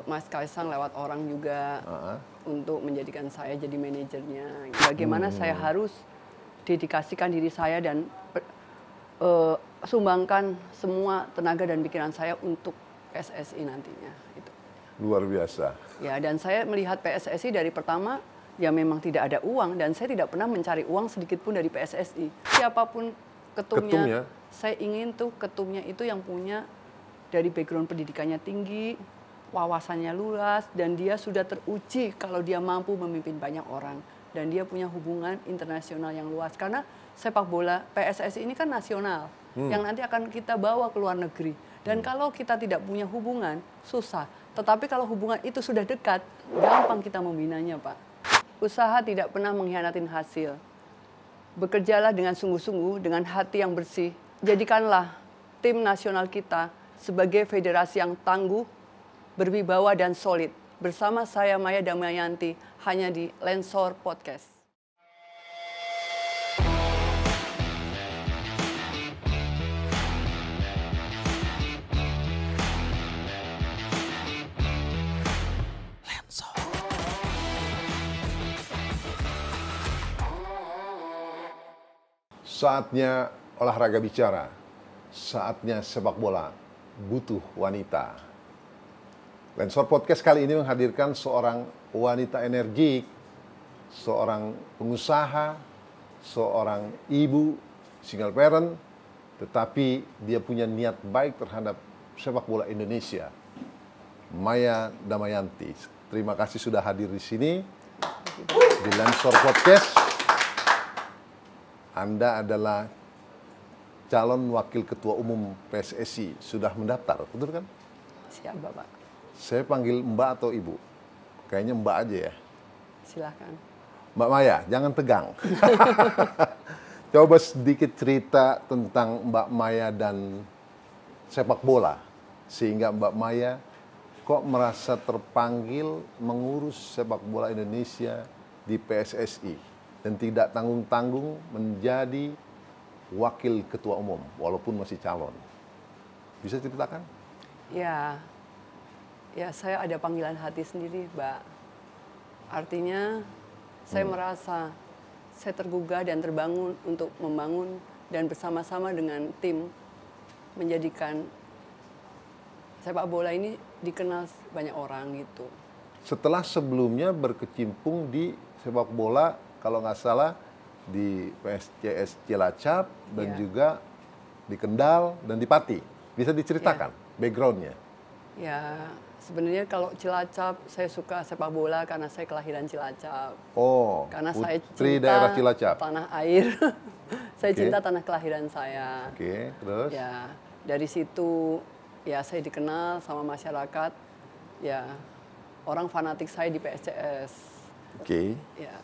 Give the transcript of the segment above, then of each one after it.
Mas Kaisang lewat orang juga untuk menjadikan saya jadi manajernya. Bagaimana saya harus dedikasikan diri saya dan sumbangkan semua tenaga dan pikiran saya untuk PSSI nantinya. Itu. Luar biasa. Ya, dan saya melihat PSSI dari pertama ya memang tidak ada uang dan saya tidak pernah mencari uang sedikit pun dari PSSI. Siapapun ketumnya, saya ingin tuh ketumnya itu yang punya dari background pendidikannya tinggi, wawasannya luas, dan dia sudah teruji kalau dia mampu memimpin banyak orang. Dan dia punya hubungan internasional yang luas. Karena sepak bola PSSI ini kan nasional, yang nanti akan kita bawa ke luar negeri. Dan kalau kita tidak punya hubungan, susah. Tetapi kalau hubungan itu sudah dekat, gampang kita membinanya, Pak. Usaha tidak pernah mengkhianati hasil. Bekerjalah dengan sungguh-sungguh, dengan hati yang bersih. Jadikanlah tim nasional kita sebagai federasi yang tangguh, berwibawa dan solid. Bersama saya Maya Damayanti, hanya di Lensor Podcast. Saatnya olahraga bicara, saatnya sepak bola butuh wanita. Lensor Podcast kali ini menghadirkan seorang wanita energik, seorang pengusaha, seorang ibu, single parent, tetapi dia punya niat baik terhadap sepak bola Indonesia. Maya Damayanti, terima kasih sudah hadir di sini di Lensor Podcast. Anda adalah calon wakil ketua umum PSSI, sudah mendaftar, betul kan? Siap, Bapak. Saya panggil Mbak atau Ibu? Kayaknya Mbak aja ya. Silahkan. Mbak Maya, jangan tegang. Coba sedikit cerita tentang Mbak Maya dan sepak bola. Sehingga Mbak Maya kok merasa terpanggil mengurus sepak bola Indonesia di PSSI. Dan tidak tanggung-tanggung menjadi wakil ketua umum, walaupun masih calon. Bisa ceritakan? Ya, saya ada panggilan hati sendiri, Mbak. Artinya, saya merasa saya tergugah dan terbangun untuk membangun dan bersama-sama dengan tim menjadikan sepak bola ini dikenal banyak orang gitu. Setelah sebelumnya berkecimpung di sepak bola, kalau nggak salah di PSCS Cilacap dan juga di Kendal dan di Pati. Bisa diceritakan backgroundnya? Ya, sebenarnya kalau Cilacap saya suka sepak bola karena saya kelahiran Cilacap. Oh, karena saya putri cinta daerah Cilacap. Tanah air. Saya cinta tanah kelahiran saya. Oke, terus? Ya, dari situ ya saya dikenal sama masyarakat. Ya, orang fanatik saya di PSCS. Oke. Ya.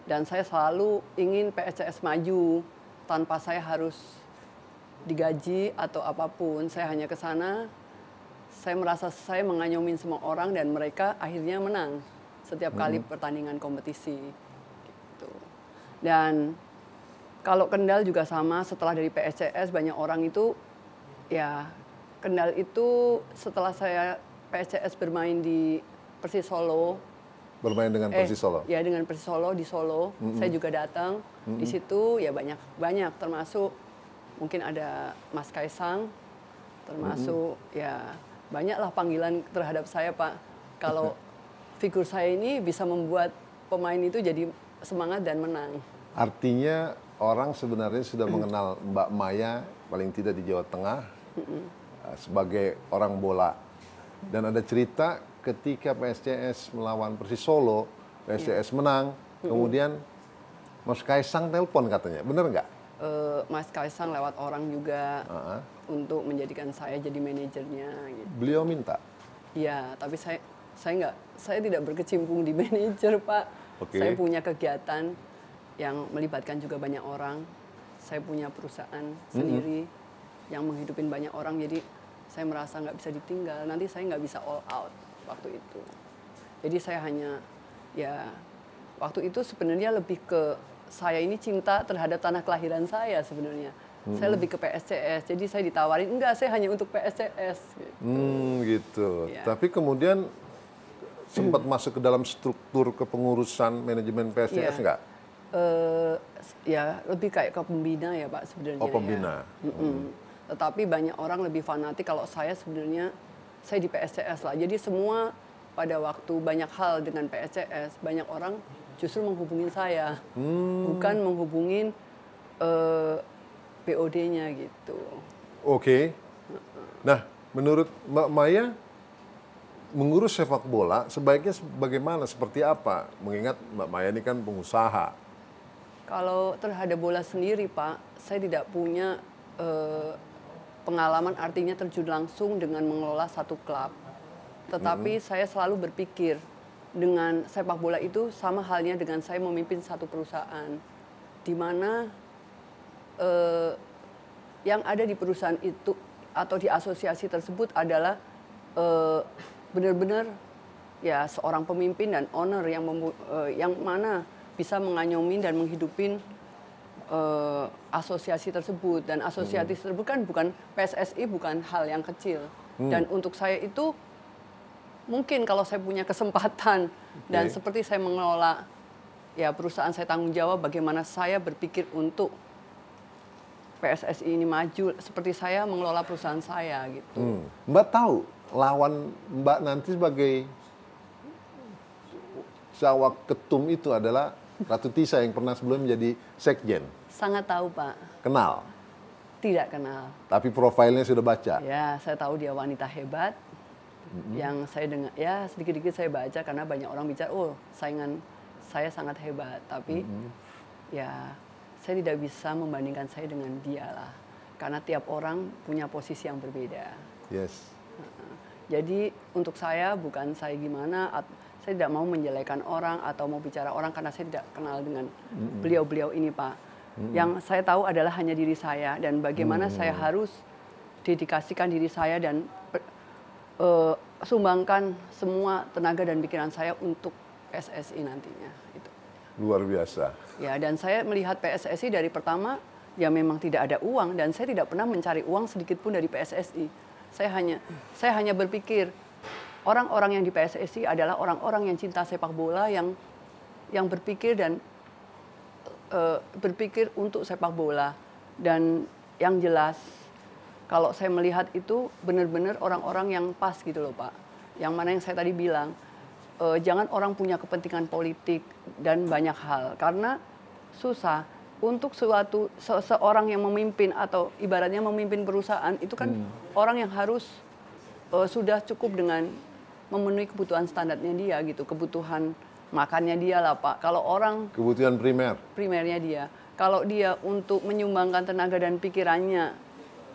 Dan saya selalu ingin PSCS maju tanpa saya harus digaji atau apapun. Saya hanya ke sana, saya merasa saya menganyomin semua orang dan mereka akhirnya menang setiap kali pertandingan kompetisi. Gitu. Dan kalau Kendal juga sama, setelah dari PSCS banyak orang itu, ya Kendal itu setelah saya PSCS bermain di Persis Solo, Bermain dengan Persis Solo? Ya, dengan Persis Solo di Solo. Saya juga datang. Di situ ya banyak termasuk mungkin ada Mas Kaisang, termasuk ya banyaklah panggilan terhadap saya, Pak. Kalau figur saya ini bisa membuat pemain itu jadi semangat dan menang. Artinya orang sebenarnya sudah mengenal Mbak Maya paling tidak di Jawa Tengah sebagai orang bola. Dan ada cerita ketika PSCS melawan Persis Solo, PSCS menang, kemudian Mas Kaisang telepon katanya, bener nggak? Mas Kaisang lewat orang juga untuk menjadikan saya jadi manajernya. Gitu. Beliau minta? Iya, tapi saya tidak berkecimpung di manajer, Pak. Okay. Saya punya kegiatan yang melibatkan juga banyak orang. Saya punya perusahaan sendiri yang menghidupin banyak orang, jadi saya merasa nggak bisa ditinggal. Nanti saya nggak bisa all out waktu itu. Jadi saya hanya, ya waktu itu sebenarnya lebih ke saya ini cinta terhadap tanah kelahiran saya sebenarnya. Saya lebih ke PSCS, jadi saya ditawarin, enggak, saya hanya untuk PSCS. Gitu. Gitu. Ya. Tapi kemudian sempat masuk ke dalam struktur kepengurusan manajemen PSCS nggak? Ya lebih kayak ke pembina ya Pak sebenarnya. Oh, pembina. Ya. Tetapi banyak orang lebih fanatik, kalau saya sebenarnya saya di PSCS lah. Jadi semua pada waktu banyak hal dengan PSCS, banyak orang justru menghubungin saya, bukan menghubungin BOD-nya gitu. Oke. Nah, menurut Mbak Maya, mengurus sepak bola sebaiknya bagaimana, seperti apa? Mengingat Mbak Maya ini kan pengusaha. Kalau terhadap bola sendiri Pak, saya tidak punya pengalaman artinya terjun langsung dengan mengelola satu klub. Tetapi saya selalu berpikir dengan sepak bola itu sama halnya dengan saya memimpin satu perusahaan, di mana yang ada di perusahaan itu atau di asosiasi tersebut adalah benar-benar ya seorang pemimpin dan owner yang mana bisa mengayomi dan menghidupin asosiasi tersebut. Dan asosiasi tersebut kan bukan PSSI, bukan hal yang kecil. Dan untuk saya itu mungkin kalau saya punya kesempatan dan seperti saya mengelola ya perusahaan, saya tanggung jawab bagaimana saya berpikir untuk PSSI ini maju seperti saya mengelola perusahaan saya gitu. Mbak tahu lawan Mbak nanti sebagai cawak ketum itu adalah Ratu Tisa yang pernah sebelum menjadi sekjen. Sangat tahu Pak. Kenal? Tidak kenal. Tapi profilnya sudah baca? Ya, saya tahu dia wanita hebat. Yang saya dengar, ya sedikit-sedikit saya baca karena banyak orang bicara, oh saingan saya sangat hebat. Tapi ya saya tidak bisa membandingkan saya dengan dia lah. Karena tiap orang punya posisi yang berbeda. Yes. Jadi untuk saya bukan saya gimana, saya tidak mau menjelekan orang atau mau bicara orang karena saya tidak kenal dengan beliau-beliau ini Pak. Yang saya tahu adalah hanya diri saya dan bagaimana saya harus dedikasikan diri saya dan sumbangkan semua tenaga dan pikiran saya untuk PSSI nantinya. Itu. Luar biasa. Ya, dan saya melihat PSSI dari pertama ya memang tidak ada uang dan saya tidak pernah mencari uang sedikit pun dari PSSI. Saya hanya berpikir orang-orang yang di PSSI adalah orang-orang yang cinta sepak bola yang berpikir dan berpikir untuk sepak bola. Dan yang jelas kalau saya melihat itu benar-benar orang-orang yang pas gitu loh Pak. Yang mana yang saya tadi bilang, jangan orang punya kepentingan politik dan banyak hal. Karena susah untuk seseorang yang memimpin atau ibaratnya memimpin perusahaan itu kan orang yang harus sudah cukup dengan memenuhi kebutuhan standarnya dia gitu, kebutuhan makannya dia lah Pak. Kalau orang kebutuhan primernya dia, kalau dia untuk menyumbangkan tenaga dan pikirannya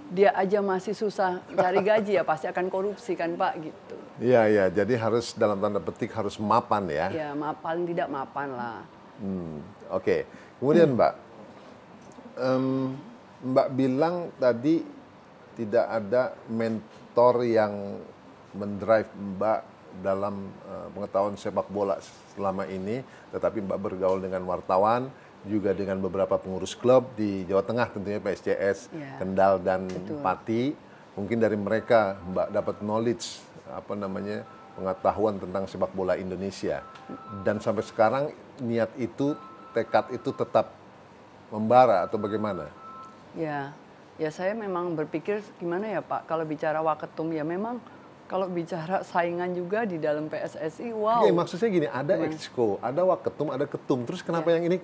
dia aja masih susah cari gaji ya pasti akan korupsi kan Pak gitu. Iya iya, jadi harus dalam tanda petik harus mapan ya. Ya paling tidak mapan lah. Oke. Kemudian Mbak, Mbak bilang tadi tidak ada mentor yang mendrive Mbak dalam pengetahuan sepak bola selama ini, tetapi Mbak bergaul dengan wartawan, juga dengan beberapa pengurus klub di Jawa Tengah tentunya PSCS, Kendal dan Pati. Mungkin dari mereka Mbak dapat knowledge pengetahuan tentang sepak bola Indonesia. Dan sampai sekarang niat itu, tekad itu tetap membara atau bagaimana? Ya saya memang berpikir gimana ya Pak, kalau bicara waketum ya memang kalau bicara saingan juga di dalam PSSI, wow. Oke, maksud saya gini, ada exco, ada waketum, ada ketum. Terus kenapa yang ini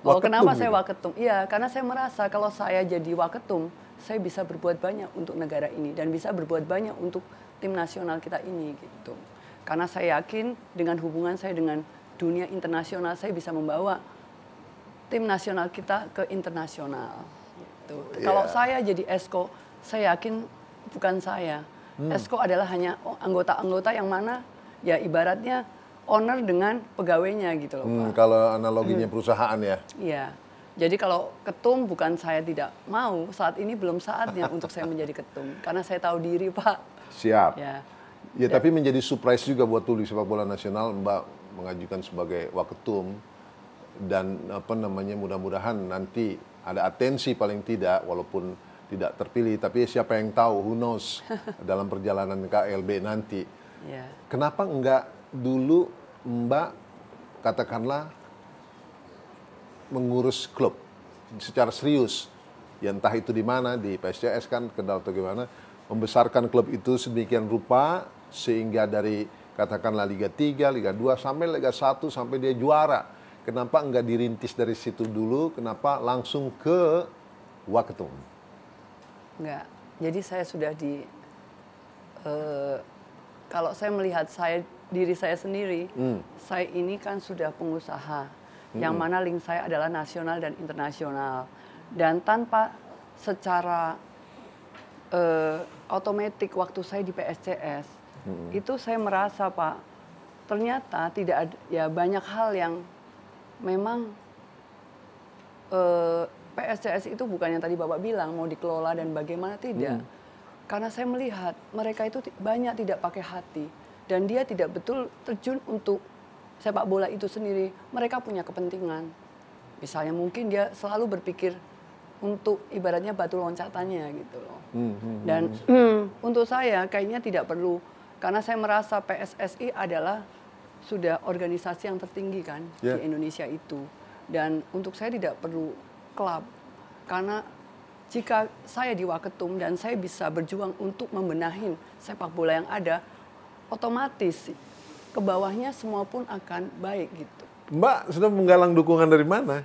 waketum? Oh, kenapa saya waketum? Iya, karena saya merasa kalau saya jadi waketum, saya bisa berbuat banyak untuk negara ini dan bisa berbuat banyak untuk tim nasional kita ini gitu. Karena saya yakin dengan hubungan saya dengan dunia internasional, saya bisa membawa tim nasional kita ke internasional. Gitu. Kalau saya jadi exco, saya yakin bukan saya. Exco adalah hanya anggota-anggota yang mana ya ibaratnya owner dengan pegawainya gitu loh Pak. Kalau analoginya perusahaan ya. Iya. Jadi kalau ketum bukan saya tidak mau, saat ini belum saatnya untuk saya menjadi ketum. Karena saya tahu diri Pak. Siap. Ya. Tapi menjadi surprise juga buat Tuli Sepak Bola Nasional Mbak mengajukan sebagai waketum. Dan mudah-mudahan nanti ada atensi paling tidak walaupun tidak terpilih, tapi siapa yang tahu, who knows dalam perjalanan KLB nanti. Kenapa enggak dulu Mbak katakanlah mengurus klub secara serius, ya entah itu di mana, di PSCS kan, Kendal atau gimana, membesarkan klub itu sedemikian rupa sehingga dari katakanlah Liga 3, Liga 2 sampai Liga 1 sampai dia juara. Kenapa enggak dirintis dari situ dulu? Kenapa langsung ke Waketum? Enggak. Jadi saya sudah kalau saya melihat diri saya sendiri, saya ini kan sudah pengusaha, yang mana link saya adalah nasional dan internasional. Dan tanpa secara otomatis waktu saya di PSCS, itu saya merasa Pak, ternyata tidak ada, ya banyak hal yang memang PSCS itu bukan yang tadi Bapak bilang mau dikelola dan bagaimana, tidak. Karena saya melihat mereka itu banyak tidak pakai hati dan dia tidak betul terjun untuk sepak bola itu sendiri. Mereka punya kepentingan. Misalnya mungkin dia selalu berpikir untuk ibaratnya batu loncatannya gitu loh. Dan untuk saya kayaknya tidak perlu, karena saya merasa PSSI adalah sudah organisasi yang tertinggi kan di Indonesia itu. Dan untuk saya tidak perlu klub, karena jika saya di Waketum dan saya bisa berjuang untuk membenahi sepak bola yang ada, otomatis ke bawahnya semua pun akan baik gitu. Mbak sudah menggalang dukungan dari mana?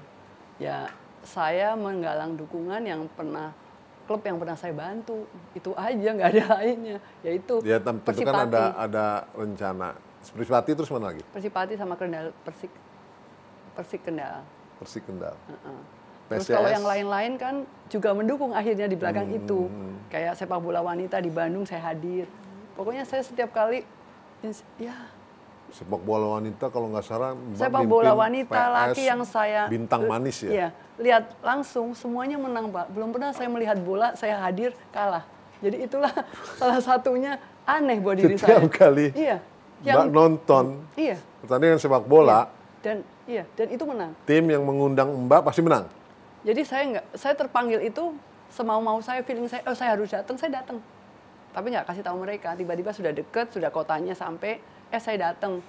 Ya, saya menggalang dukungan yang klub yang pernah saya bantu, itu aja, nggak ada lainnya. Yaitu ya, tentu kan ada rencana. Persipati terus mana lagi? Persipati sama Kendal, Persik Kendal. Persik Kendal. Terus kalau yang lain-lain kan juga mendukung akhirnya di belakang itu. Kayak sepak bola wanita di Bandung saya hadir. Pokoknya saya setiap kali, ya. Sepak bola wanita kalau nggak salah, sepak bola wanita PS, laki yang saya bintang manis ya. Iya, lihat langsung semuanya menang Pak. Belum pernah saya melihat bola saya hadir kalah. Jadi itulah salah satunya aneh buat diri saya. Setiap kali Mbak nonton pertandingan sepak bola dan itu menang. Tim yang mengundang Mbak pasti menang. Jadi saya terpanggil itu semau-mau saya, feeling saya, saya harus datang, saya datang. Tapi nggak kasih tahu mereka. Tiba-tiba sudah deket, sudah kotanya sampai, saya datang.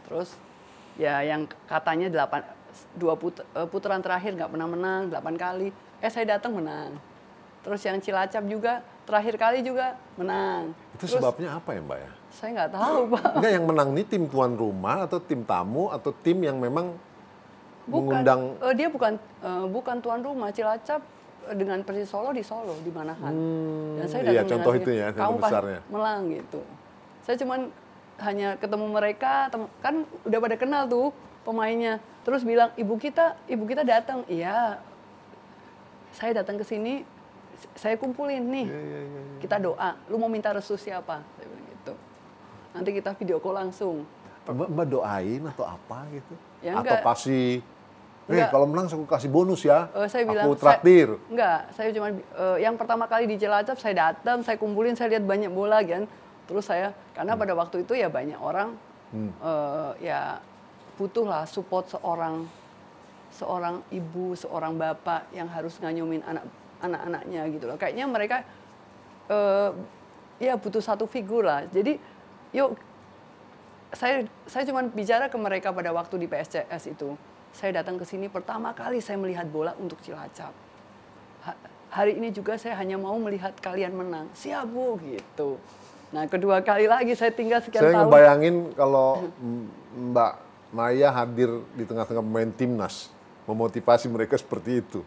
Terus ya yang katanya 2 putaran terakhir nggak pernah menang, 8 kali. Saya datang menang. Terus yang Cilacap juga terakhir kali juga menang. Itu sebabnya apa ya Mbak ya? Saya nggak tahu Pak. Enggak, yang menang ini tim tuan rumah atau tim tamu atau tim yang memang mengundang? Dia bukan tuan rumah. Cilacap dengan Persis Solo di Manahan. Dan saya datang contoh itu ya, kamu besarnya. Melang gitu. Saya cuman hanya ketemu mereka, kan udah pada kenal tuh pemainnya. Terus bilang, ibu kita datang. Iya, saya datang ke sini, saya kumpulin nih. Kita doa. Lu mau minta restu siapa? Saya bilang gitu. Nanti kita video call langsung. Mbak doain atau apa gitu? Ya, atau kasih, kalau menang aku kasih bonus ya, saya bilang, aku traktir. Saya cuma yang pertama kali di Cilacap saya datang, saya kumpulin, saya lihat banyak bola kan. Terus karena pada waktu itu ya banyak orang ya butuhlah support seorang ibu, seorang bapak yang harus nganyumin anak-anaknya gitu loh. Kayaknya mereka ya butuh satu figur lah. Jadi yuk, saya cuma bicara ke mereka pada waktu di PSCS itu. Saya datang ke sini pertama kali saya melihat bola untuk Cilacap. Hari ini juga saya hanya mau melihat kalian menang. Siap Bu, gitu. Nah, kedua kali lagi saya tinggal sekian tahun. Saya ngebayangin kalau Mbak Maya hadir di tengah-tengah pemain timnas, memotivasi mereka seperti itu.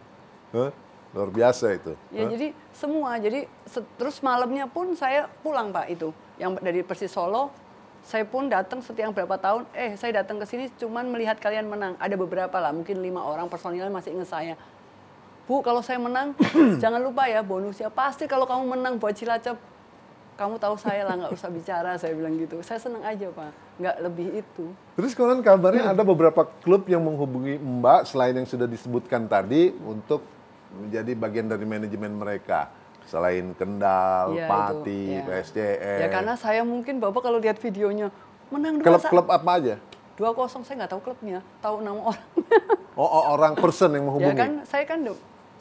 Luar biasa itu. Ya, jadi semua. Jadi terus malamnya pun saya pulang Pak itu. Yang dari Persis Solo, saya pun datang setiap berapa tahun, saya datang ke sini cuman melihat kalian menang. Ada beberapa lah, mungkin 5 orang personilnya masih ingat saya. Bu, kalau saya menang, jangan lupa ya bonusnya. Pasti kalau kamu menang buat Cilacap, kamu tahu saya lah, nggak usah bicara, saya bilang gitu. Saya senang aja Pak, nggak lebih itu. Terus konon kabarnya ada beberapa klub yang menghubungi Mbak, selain yang sudah disebutkan tadi, untuk menjadi bagian dari manajemen mereka. Selain Kendal, Pati, PSCS. Ya karena saya mungkin Bapak kalau lihat videonya menang 2-1. Klub-klub apa aja? 2-0 saya nggak tahu klubnya, tahu 6 orang. Orang person yang menghubungi. Ya kan,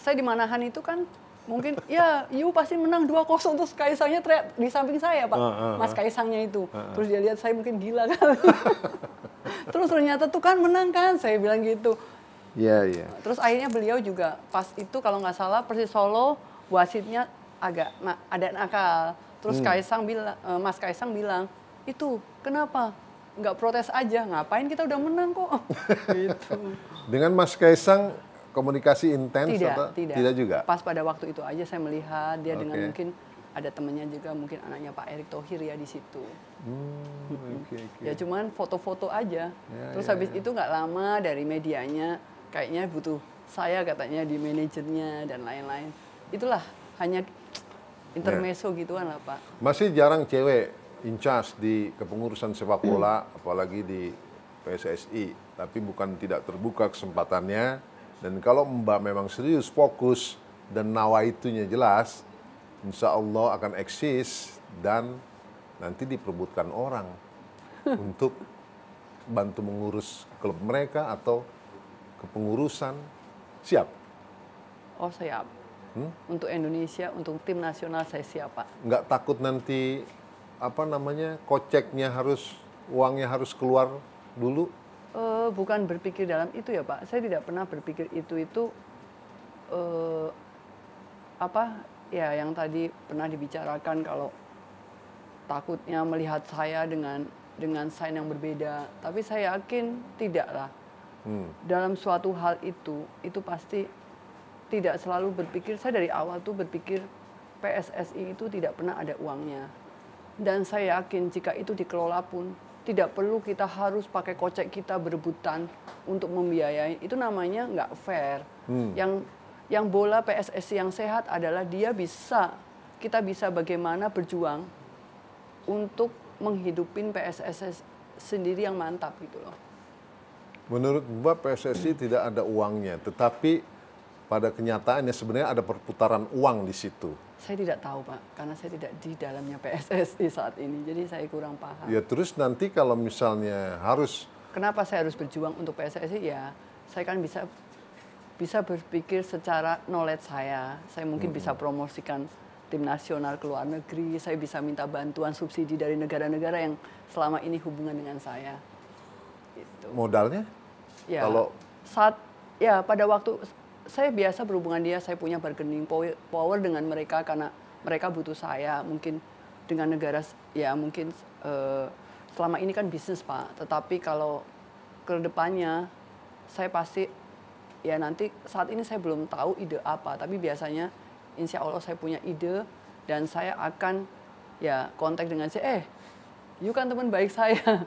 saya di Manahan itu kan mungkin ya Yu pasti menang 2-0, terus Kaisangnya teriak di samping saya Pak, Mas Kaisangnya itu. Terus dia lihat saya mungkin gila kan. Terus ternyata tuh kan menang kan, saya bilang gitu. Iya, iya. Terus akhirnya beliau juga pas itu kalau nggak salah Persis Solo wasitnya agak ada nakal. Terus Mas Kaisang bilang, itu kenapa nggak protes aja, ngapain kita udah menang kok. Gitu. Dengan Mas Kaisang komunikasi intens atau tidak juga? Pas pada waktu itu aja saya melihat dia dengan mungkin ada temannya juga, mungkin anaknya Pak Erick Thohir ya di situ. Ya cuman foto-foto aja. Terus habis itu nggak lama dari medianya kayaknya butuh saya katanya di manajernya dan lain-lain. Itulah hanya intermezzo gituan lah Pak. Masih jarang cewek in charge di kepengurusan sepak bola, apalagi di PSSI. Tapi bukan tidak terbuka kesempatannya. Dan kalau Mbak memang serius, fokus, dan nawaitunya jelas, insya Allah akan eksis dan nanti diperebutkan orang untuk bantu mengurus klub mereka atau kepengurusan. Siap? Oh siap. Untuk Indonesia, untuk tim nasional saya siap Pak. Nggak takut nanti koceknya uangnya harus keluar dulu? Bukan berpikir dalam itu ya Pak. Saya tidak pernah berpikir itu ya yang tadi pernah dibicarakan kalau takutnya melihat saya dengan sign yang berbeda. Tapi saya yakin tidaklah. Dalam suatu hal itu pasti tidak selalu berpikir. Saya dari awal tuh berpikir PSSI itu tidak pernah ada uangnya. Dan saya yakin jika itu dikelola pun tidak perlu kita harus pakai kocek kita berebutan untuk membiayai. Itu namanya nggak fair. Yang bola PSSI yang sehat adalah kita bisa bagaimana berjuang untuk menghidupin PSSI sendiri yang mantap gitu loh. Menurut Mbak PSSI tidak ada uangnya, tetapi pada kenyataannya sebenarnya ada perputaran uang di situ. Saya tidak tahu Pak, karena saya tidak di dalamnya PSSI saat ini, jadi saya kurang paham. Ya terus nanti kalau misalnya harus... Kenapa saya harus berjuang untuk PSSI? Ya saya kan bisa berpikir secara knowledge saya mungkin bisa promosikan tim nasional ke luar negeri, saya bisa minta bantuan subsidi dari negara-negara yang selama ini hubungan dengan saya. Gitu. Modalnya? Ya, pada waktu saya biasa berhubungan saya punya bargaining power dengan mereka karena mereka butuh saya. Mungkin dengan negara, ya mungkin selama ini kan bisnis Pak. Tetapi kalau ke depannya, saya pasti, ya nanti saat ini saya belum tahu ide apa. Tapi biasanya insya Allah saya punya ide dan saya akan ya kontak dengan you kan teman baik saya.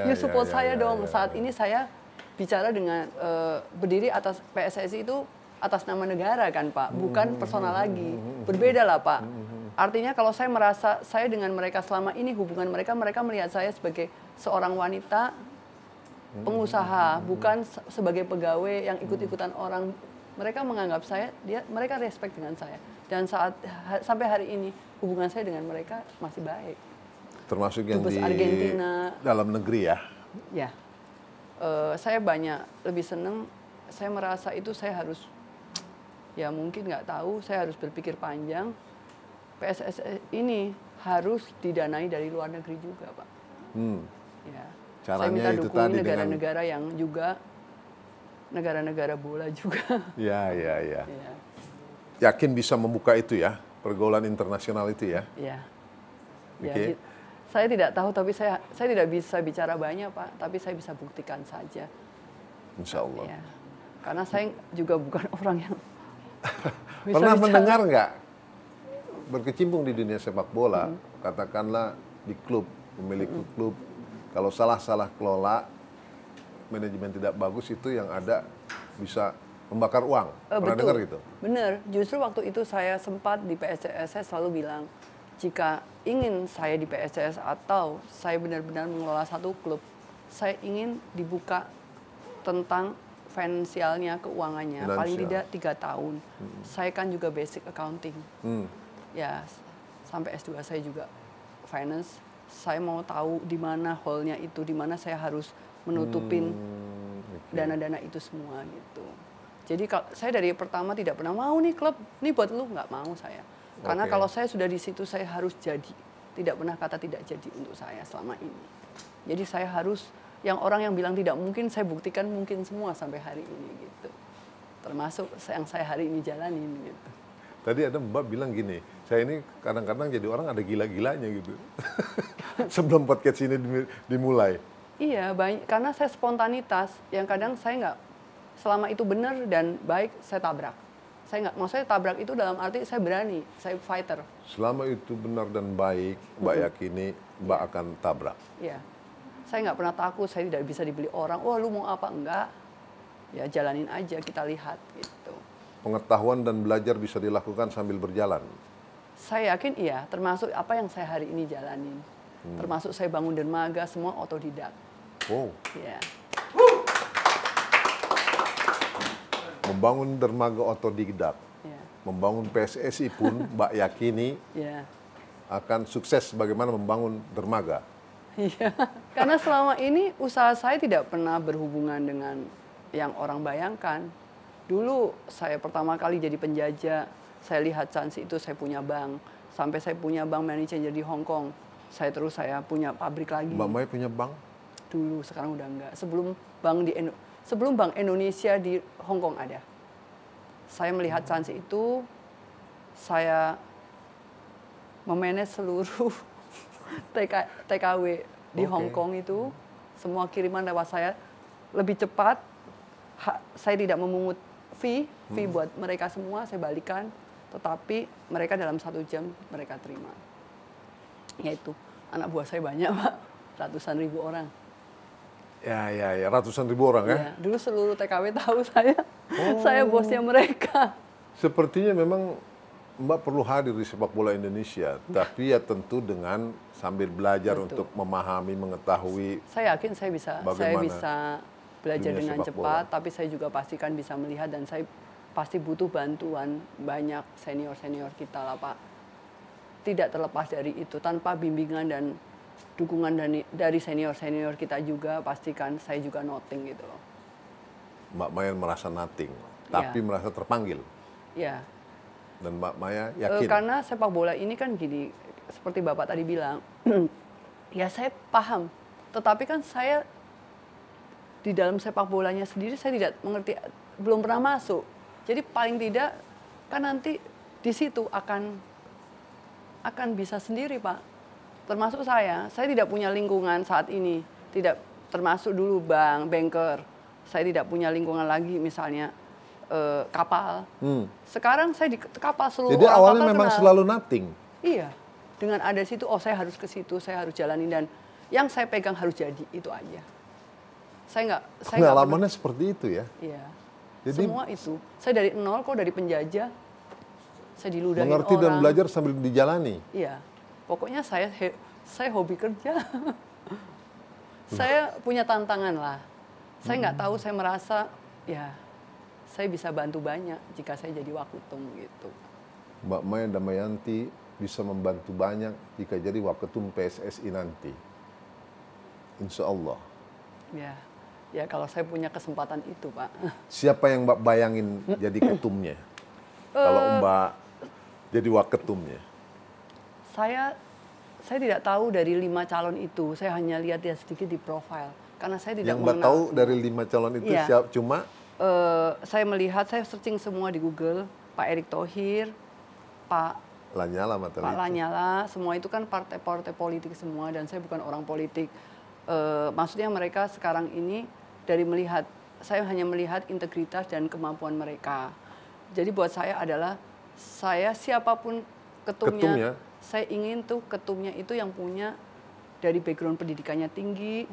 You support saya dong. Saat ini saya bicara dengan berdiri atas PSSI itu atas nama negara kan Pak, bukan personal lagi. Berbeda lah Pak. Artinya kalau saya merasa saya dengan mereka selama ini hubungan mereka melihat saya sebagai seorang wanita pengusaha, bukan sebagai pegawai yang ikut-ikutan orang. Mereka menganggap mereka respect dengan saya. Dan sampai hari ini hubungan saya dengan mereka masih baik. Termasuk yang Dubes di Argentina, dalam negeri ya? Ya, saya lebih senang, saya merasa itu saya harus, ya mungkin nggak tahu, saya harus berpikir panjang. PSSI ini harus didanai dari luar negeri juga, Pak. Ya. Caranya saya minta itu dukungan tadi negara-negara yang juga negara-negara bola juga. Ya. Yakin bisa membuka itu ya, pergaulan internasional itu ya? Ya. Okay. Saya tidak tahu, tapi saya tidak bisa bicara banyak, Pak. Tapi saya bisa buktikan saja. Insya Allah. Ya. Karena saya juga bukan orang yang pernah mendengar nggak berkecimpung di dunia sepak bola, katakanlah di klub, pemilik klub, kalau salah kelola, manajemen tidak bagus, itu yang ada bisa membakar uang. Pernah dengar gitu? Benar. Justru waktu itu saya sempat di PSCS, saya selalu bilang, jika ingin saya di PSCS atau saya benar-benar mengelola satu klub, saya ingin dibuka tentang finansialnya, keuangannya, paling tidak 3 tahun. Saya kan juga basic accounting. Ya, sampai S2 saya juga finance. Saya mau tahu di mana hole-nya itu, di mana saya harus menutupin dana-dana itu semua gitu. Jadi saya dari pertama tidak pernah mau nih klub, nih buat lu, nggak mau saya. Karena kalau saya sudah di situ saya harus jadi. Tidak pernah kata tidak jadi untuk saya selama ini. Jadi saya harus, yang orang yang bilang tidak mungkin, saya buktikan mungkin semua sampai hari ini gitu. Termasuk yang saya hari ini jalanin gitu. Tadi ada Mbak bilang gini, saya ini kadang-kadang jadi orang ada gila-gilanya gitu. Sebelum podcast ini dimulai. Iya, karena saya spontanitas, yang kadang saya nggak, selama itu benar dan baik, saya tabrak. Saya nggak, maksudnya tabrak itu dalam arti saya berani, saya fighter. Selama itu benar dan baik, Mbak yakini Mbak akan tabrak. Iya, saya nggak pernah takut, saya tidak bisa dibeli orang. Wah, lu mau apa? Enggak. Ya jalanin aja, kita lihat gitu. Pengetahuan dan belajar bisa dilakukan sambil berjalan. Saya yakin iya, termasuk apa yang saya hari ini jalanin. Termasuk saya bangun dermaga, semua otodidak. Oh. Iya. Membangun dermaga otodidak, Yeah. membangun PSSI pun Mbak yakini akan sukses bagaimana membangun dermaga. Iya, karena selama ini usaha saya tidak pernah berhubungan dengan yang orang bayangkan. Dulu saya pertama kali jadi penjajah, saya lihat chance itu saya punya bank, sampai saya punya bank manager di Hong Kong. Saya punya pabrik lagi. Mbak Maya punya bank? Dulu, sekarang udah enggak. Sebelum Bank Indonesia di Hong Kong ada. Saya melihat chance itu, saya memanage seluruh TKW di Hong Kong itu, semua kiriman lewat saya lebih cepat. Saya tidak memungut fee buat mereka semua, saya balikan. Tetapi mereka dalam 1 jam mereka terima. Yaitu anak buah saya banyak, Pak, ratusan ribu orang. Ya, ratusan ribu orang ya. Dulu seluruh TKW tahu saya bosnya mereka. Sepertinya memang Mbak perlu hadir di sepak bola Indonesia, tapi ya tentu dengan sambil belajar untuk memahami, mengetahui. Saya yakin saya bisa belajar dengan cepat, tapi saya juga pastikan bisa melihat dan saya pasti butuh bantuan banyak senior-senior kita lah, Pak. Tidak terlepas dari itu, tanpa bimbingan dan dukungan dari senior-senior kita juga, pastikan saya juga nothing gitu loh. Mbak Maya merasa nothing, tapi merasa terpanggil. Iya. Dan Mbak Maya yakin. Karena sepak bola ini kan gini, seperti Bapak tadi bilang, ya saya paham. Tetapi kan saya di dalam sepak bolanya sendiri saya tidak mengerti, belum pernah masuk. Jadi paling tidak kan nanti di situ akan bisa sendiri, Pak. Termasuk saya tidak punya lingkungan saat ini, tidak termasuk dulu banker. Saya tidak punya lingkungan lagi, misalnya kapal. Sekarang saya di kapal seluruh. Jadi awalnya memang selalu nothing. Iya, dengan ada situ, saya harus ke situ, saya harus jalanin dan yang saya pegang harus jadi, itu aja. Saya pengalamannya seperti itu ya. Iya. Jadi, semua itu. Saya dari nol kok, dari penjajah. Saya diludahin mengerti orang. Dan belajar sambil dijalani. Iya. Pokoknya saya hobi kerja. Saya punya tantangan lah. Saya nggak tahu, saya merasa ya saya bisa bantu banyak jika saya jadi waketum gitu. Mbak Maya Damayanti bisa membantu banyak jika jadi waketum PSSI nanti. Insya Allah. Ya kalau saya punya kesempatan itu, Pak. Siapa yang Mbak bayangin jadi ketumnya? Kalau Mbak jadi waketumnya? Saya tidak tahu dari 5 calon itu. Saya hanya lihat dia sedikit di profil. Karena saya tidak mengenal. Yang Mbak tahu dari 5 calon itu siapa? Cuma? Saya melihat, saya searching semua di Google. Pak Erick Thohir, Pak Lanyala, semua itu kan partai-partai politik semua. Dan saya bukan orang politik. Maksudnya mereka sekarang ini saya hanya melihat integritas dan kemampuan mereka. Jadi buat saya adalah, siapapun ketumnya. Saya ingin tuh ketumnya itu yang punya dari background pendidikannya tinggi,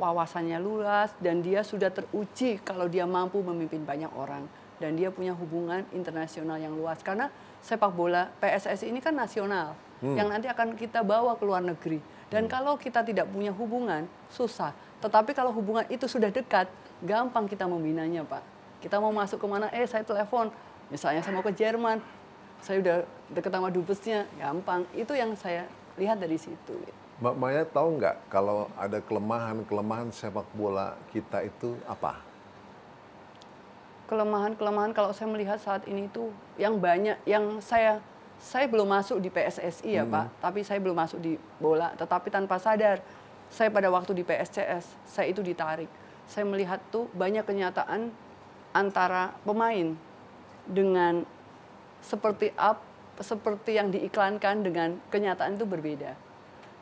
wawasannya luas, dan dia sudah teruji kalau dia mampu memimpin banyak orang. Dan dia punya hubungan internasional yang luas. Karena sepak bola PSSI ini kan nasional, yang nanti akan kita bawa ke luar negeri. Dan kalau kita tidak punya hubungan, susah. Tetapi kalau hubungan itu sudah dekat, gampang kita membinanya, Pak. Kita mau masuk kemana, saya telepon. Misalnya saya mau ke Jerman, saya udah deket sama dubesnya, gampang. Itu yang saya lihat dari situ. Mbak Maya tahu nggak kalau ada kelemahan sepak bola kita itu apa? Kelemahan kalau saya melihat saat ini tuh yang banyak, yang saya belum masuk di PSSI ya Pak, tapi saya belum masuk di bola, tetapi tanpa sadar saya pada waktu di PSCS saya itu ditarik. Saya melihat tuh banyak kenyataan antara pemain dengan seperti yang diiklankan dengan kenyataan itu berbeda.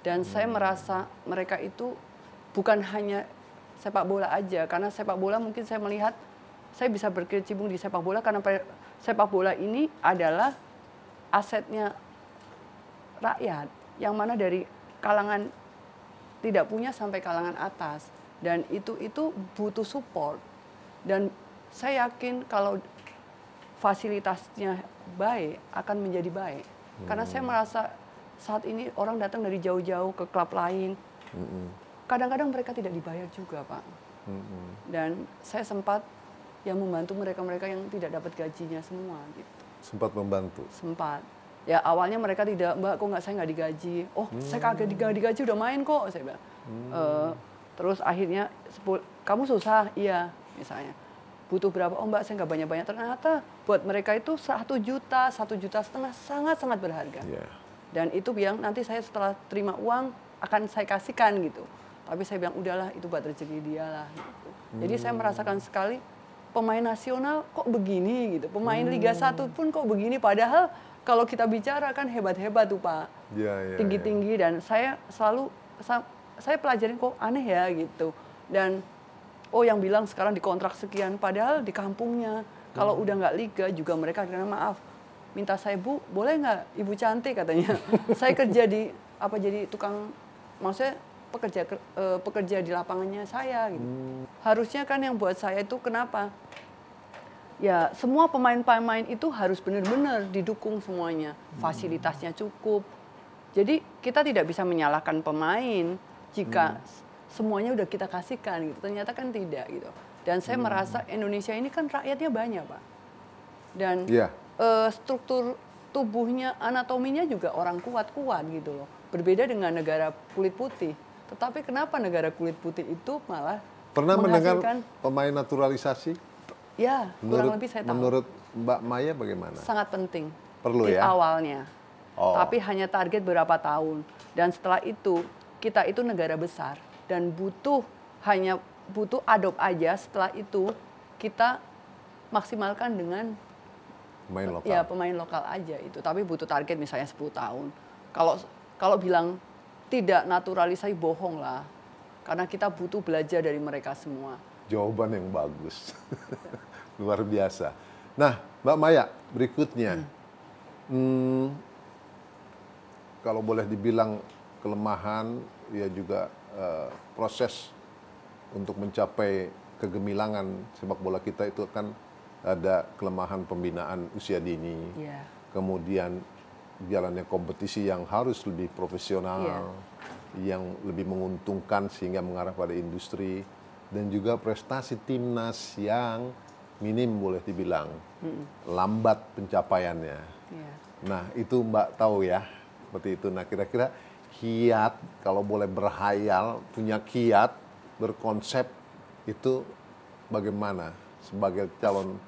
Dan saya merasa mereka itu bukan hanya sepak bola aja, karena sepak bola mungkin saya melihat saya bisa berkecimpung di sepak bola karena sepak bola ini adalah asetnya rakyat, yang mana dari kalangan tidak punya sampai kalangan atas, dan itu butuh support. Dan saya yakin kalau fasilitasnya baik akan menjadi baik, karena saya merasa saat ini orang datang dari jauh-jauh ke klub lain, kadang-kadang mereka tidak dibayar juga Pak, dan saya sempat yang membantu mereka yang tidak dapat gajinya semua gitu. Sempat membantu? Sempat. Ya awalnya mereka tidak, Mbak kok saya nggak digaji. Oh saya kagak digaji udah main kok, saya bilang. Terus akhirnya, kamu susah? Iya misalnya. Butuh berapa? Oh Mbak saya nggak banyak-banyak. Ternyata buat mereka itu 1 juta, 1,5 juta sangat-sangat berharga. Yeah. Dan itu yang nanti saya setelah terima uang akan saya kasihkan gitu. Tapi saya bilang udahlah itu buat rezeki dia lah. Gitu. Jadi saya merasakan sekali, pemain nasional kok begini gitu, pemain Liga 1 pun kok begini, padahal kalau kita bicara kan hebat-hebat tuh Pak, tinggi-tinggi, dan saya selalu saya pelajarin kok aneh ya gitu. Dan yang bilang sekarang dikontrak sekian, padahal di kampungnya kalau udah nggak Liga juga mereka kena maaf, minta saya Bu boleh nggak Ibu cantik katanya, saya kerja di jadi tukang, maksudnya pekerja di lapangannya saya gitu. Harusnya kan yang buat saya itu kenapa? Ya semua pemain-pemain itu harus benar-benar didukung semuanya, fasilitasnya cukup. Jadi kita tidak bisa menyalahkan pemain jika semuanya udah kita kasihkan gitu. Ternyata kan tidak gitu. Dan saya merasa Indonesia ini kan rakyatnya banyak Pak. Dan struktur tubuhnya, anatominya juga orang kuat-kuat gitu loh. Berbeda dengan negara kulit putih. Tetapi kenapa negara kulit putih itu malah pernah mendengar pemain naturalisasi? Ya, kurang lebih saya tahu. Menurut Mbak Maya bagaimana? Sangat penting. Perlu di ya? Awalnya. Tapi hanya target berapa tahun. Dan setelah itu, kita itu negara besar. Dan butuh adopt aja, setelah itu kita maksimalkan dengan pemain lokal. Ya, pemain lokal aja itu. Tapi butuh target misalnya 10 tahun. Kalau bilang tidak naturalisasi bohong lah, karena kita butuh belajar dari mereka semua. Jawaban yang bagus, luar biasa. Nah, Mbak Maya, berikutnya, kalau boleh dibilang kelemahan, ya juga proses untuk mencapai kegemilangan sepak bola kita itu kan ada kelemahan pembinaan usia dini, kemudian jalannya kompetisi yang harus lebih profesional, yang lebih menguntungkan sehingga mengarah pada industri, dan juga prestasi timnas yang minim boleh dibilang, lambat pencapaiannya. Nah itu Mbak tahu ya, seperti itu. Nah kira-kira kiat, kalau boleh berhayal, punya kiat, berkonsep, itu bagaimana? Sebagai calon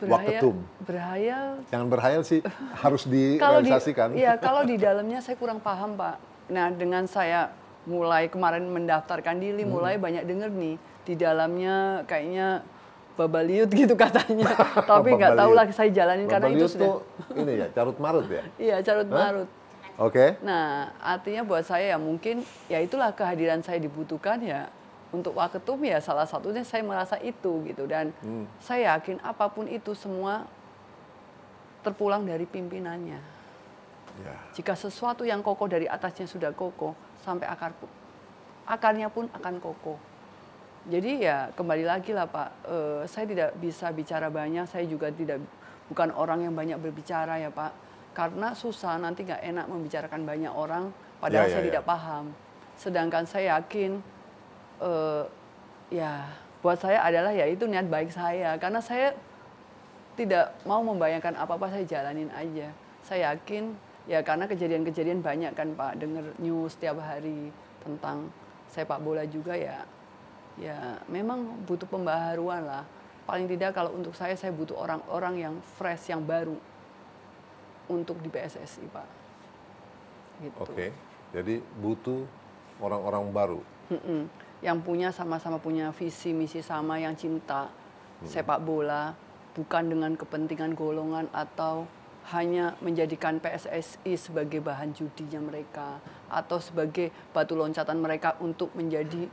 waketum. Berhayal. Jangan berhayal sih, harus direalisasikan. Kalau di dalamnya saya kurang paham Pak. Nah dengan saya mulai kemarin mendaftarkan diri, mulai banyak dengar nih di dalamnya kayaknya babaliut gitu katanya. Tapi nggak tahu lagi saya jalanin karena itu sudah. Ini ya carut marut ya? Iya carut marut. Oke. Nah artinya buat saya ya mungkin ya itulah kehadiran saya dibutuhkan ya. Untuk waketum ya salah satunya saya merasa itu gitu, dan saya yakin apapun itu semua terpulang dari pimpinannya. Jika sesuatu yang kokoh dari atasnya sudah kokoh, sampai akarnya pun akan kokoh. Jadi ya kembali lagi lah Pak, saya tidak bisa bicara banyak, saya juga bukan orang yang banyak berbicara ya Pak, karena susah nanti nggak enak membicarakan banyak orang, padahal saya tidak paham. Sedangkan saya yakin buat saya adalah ya itu niat baik saya, karena saya tidak mau membayangkan apa-apa, saya jalanin aja. Saya yakin ya karena kejadian-kejadian banyak kan Pak, dengar news setiap hari tentang sepak bola juga ya memang butuh pembaharuan lah. paling tidak kalau untuk saya butuh orang-orang yang fresh, yang baru untuk di PSSI, Pak. Gitu. Oke, jadi butuh orang-orang baru. Yang punya sama-sama punya visi misi sama, yang cinta sepak bola, bukan dengan kepentingan golongan atau hanya menjadikan PSSI sebagai bahan judinya mereka atau sebagai batu loncatan mereka untuk menjadi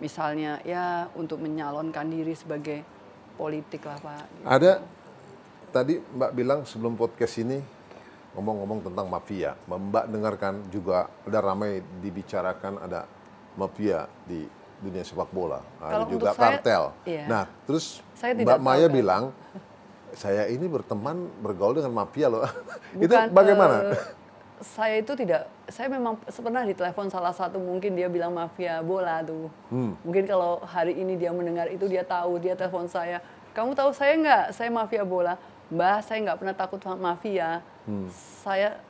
misalnya ya untuk menyalonkan diri sebagai politik lah, Pak. Gitu. Ada tadi Mbak bilang sebelum podcast ini ngomong-ngomong tentang mafia. Mbak dengarkan juga ada ramai dibicarakan ada mafia di dunia sepak bola, ada juga kartel. Iya. Nah, terus Mbak Maya bilang, saya ini bergaul dengan mafia loh. Bukan, itu bagaimana? Saya itu tidak, saya memang pernah ditelepon salah satu, mungkin dia bilang mafia bola tuh. Mungkin kalau hari ini dia mendengar itu, dia tahu, dia telepon saya. Kamu tahu saya nggak? Saya mafia bola. Mbah, saya nggak pernah takut sama mafia. Saya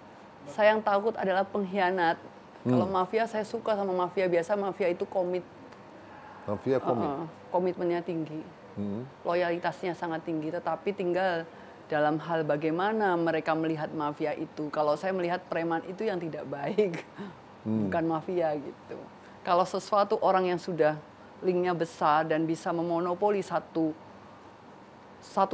yang takut adalah pengkhianat. Kalau mafia, saya suka sama mafia. Biasa mafia itu komit. Mafia komit? Komitmennya tinggi. Loyalitasnya sangat tinggi, tetapi tinggal dalam hal bagaimana mereka melihat mafia itu. Kalau saya melihat preman itu yang tidak baik, bukan mafia gitu. Kalau sesuatu orang yang sudah linknya besar dan bisa memonopoli satu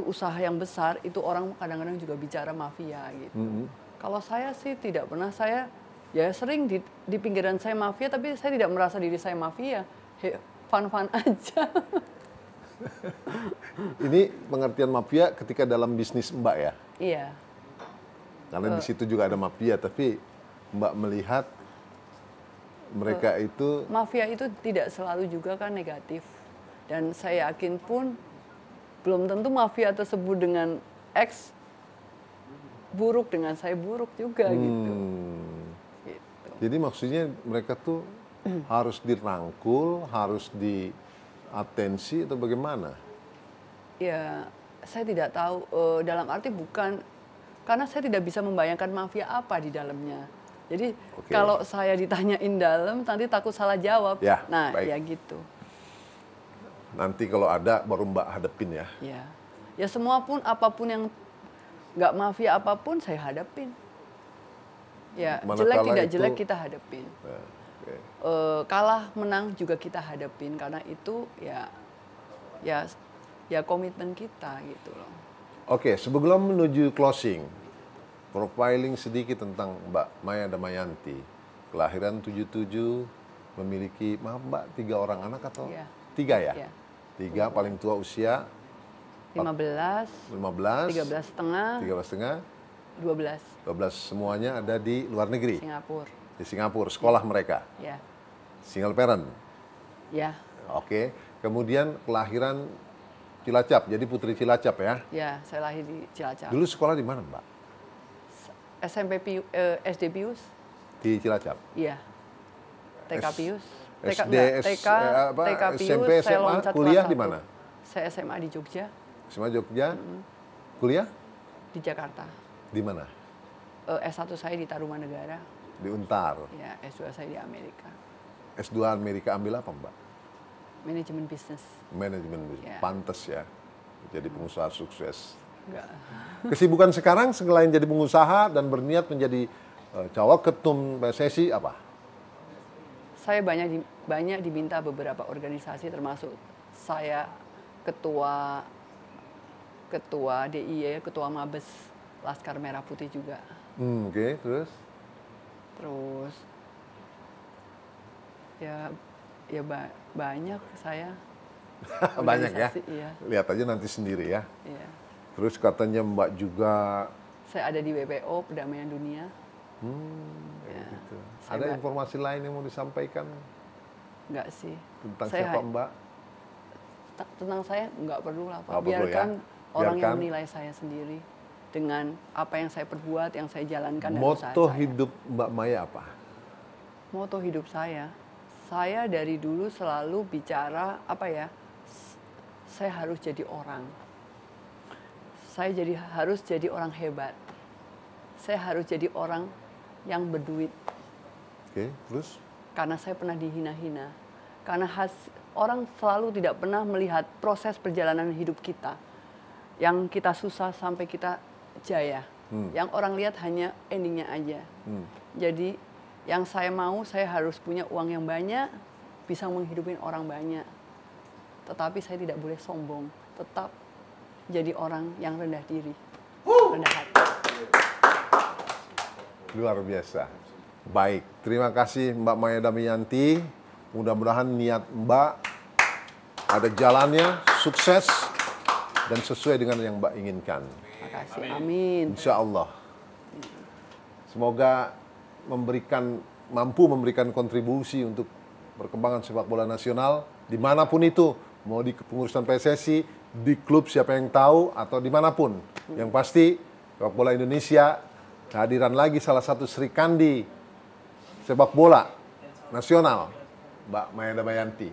usaha yang besar, itu orang kadang-kadang juga bicara mafia gitu. Kalau saya sih tidak pernah, saya ya sering di pinggiran saya mafia, tapi saya tidak merasa diri saya mafia. Fun-fun aja. Ini pengertian mafia ketika dalam bisnis Mbak ya? Iya. Karena di situ juga ada mafia, tapi Mbak melihat mereka itu... Mafia itu tidak selalu juga kan negatif. Dan saya yakin pun belum tentu mafia tersebut dengan X buruk, dengan saya buruk juga gitu. Jadi maksudnya mereka tuh harus dirangkul, harus diatensi atau bagaimana? Ya, saya tidak tahu. Dalam arti bukan, karena saya tidak bisa membayangkan mafia apa di dalamnya. Jadi kalau saya ditanyain dalam, nanti takut salah jawab. Ya, nah, baik. Ya gitu. Nanti kalau ada baru Mbak hadepin ya? Ya semua pun, apapun yang nggak mafia apapun saya hadapin. Ya, jelek tidak jelek kita hadapin. Kalah menang juga kita hadapin, karena itu ya komitmen kita gitu loh. Oke, sebelum menuju closing, profiling sedikit tentang Mbak Maya Damayanti. Kelahiran 77, memiliki, maaf Mbak, 3 orang anak atau? 3 ya? 3, paling tua usia? 15, 13 setengah, 12. 12 semuanya ada di luar negeri? Singapura. Di Singapura, sekolah mereka? Ya. Single parent? Ya. Oke, kemudian kelahiran Cilacap, jadi putri Cilacap ya? Ya, saya lahir di Cilacap. Dulu sekolah di mana Mbak? SD Pius. Di Cilacap? Iya. TK Pius. TK Pius, SMP, saya SMA, loncat kuliah kelas di mana? 1. Saya SMA di Jogja. SMA Jogja, kuliah? Di Jakarta. Di mana? S1 saya di Tarumanegara. Di Untar. Ya, S2 saya di Amerika. S2 Amerika ambil apa Mbak? Manajemen bisnis. Manajemen bisnis. Ya. Pantes ya, jadi pengusaha sukses. Enggak. Kesibukan sekarang selain jadi pengusaha dan berniat menjadi cawaketum PSSI apa? Saya banyak diminta beberapa organisasi, termasuk saya ketua DIY, ketua Mabes Laskar Merah Putih juga. Oke, terus ya banyak saya. Banyak ya? Iya. Lihat aja nanti sendiri ya. Iya. Terus katanya Mbak juga... Saya ada di WPO, Perdamaian Dunia. Ya. Gitu. Ada informasi lain yang mau disampaikan? Enggak sih. Tentang siapa Mbak? Tentang saya enggak perlu lah Pak. Biarkan orang yang menilai saya sendiri dengan apa yang saya perbuat, yang saya jalankan. Moto hidup Mbak Maya apa? Moto hidup saya dari dulu selalu bicara saya harus jadi orang. Saya harus jadi orang hebat. Saya harus jadi orang yang berduit. Oke, terus? Karena saya pernah dihina-hina. Karena orang selalu tidak pernah melihat proses perjalanan hidup kita. Yang kita susah sampai kita jaya. Yang orang lihat hanya endingnya aja. Jadi yang saya mau, saya harus punya uang yang banyak, bisa menghidupin orang banyak. Tetapi saya tidak boleh sombong. Tetap jadi orang yang rendah diri. Rendah hati. Luar biasa. Baik, terima kasih Mbak Maya Damayanti. Mudah-mudahan niat Mbak ada jalannya, sukses, dan sesuai dengan yang Mbak inginkan. Terima kasih, amin. Insya Allah. Semoga mampu memberikan kontribusi untuk perkembangan sepak bola nasional, dimanapun itu, mau di kepengurusan PSSI, di klub siapa yang tahu, atau dimanapun. Yang pasti, sepak bola Indonesia, kehadiran lagi salah satu Sri Kandi sepak bola nasional, Mbak Maya Damayanti.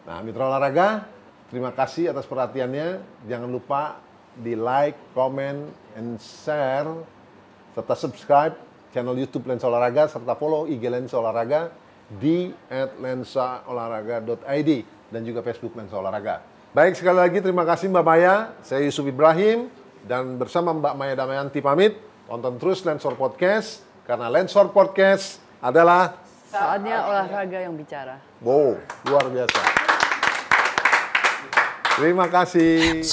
Nah, mitra olahraga, terima kasih atas perhatiannya. Jangan lupa di like, comment, and share, serta subscribe channel YouTube Lensa Olahraga, serta follow IG Lensa Olahraga di @lensaolahraga.id dan juga Facebook Lensa Olahraga. Baik, sekali lagi terima kasih Mbak Maya. Saya Yusuf Ibrahim dan bersama Mbak Maya Damayanti pamit. Tonton terus Lensor Podcast, karena Lensor Podcast adalah saatnya olahraga yang bicara. Wow, luar biasa. Terima kasih.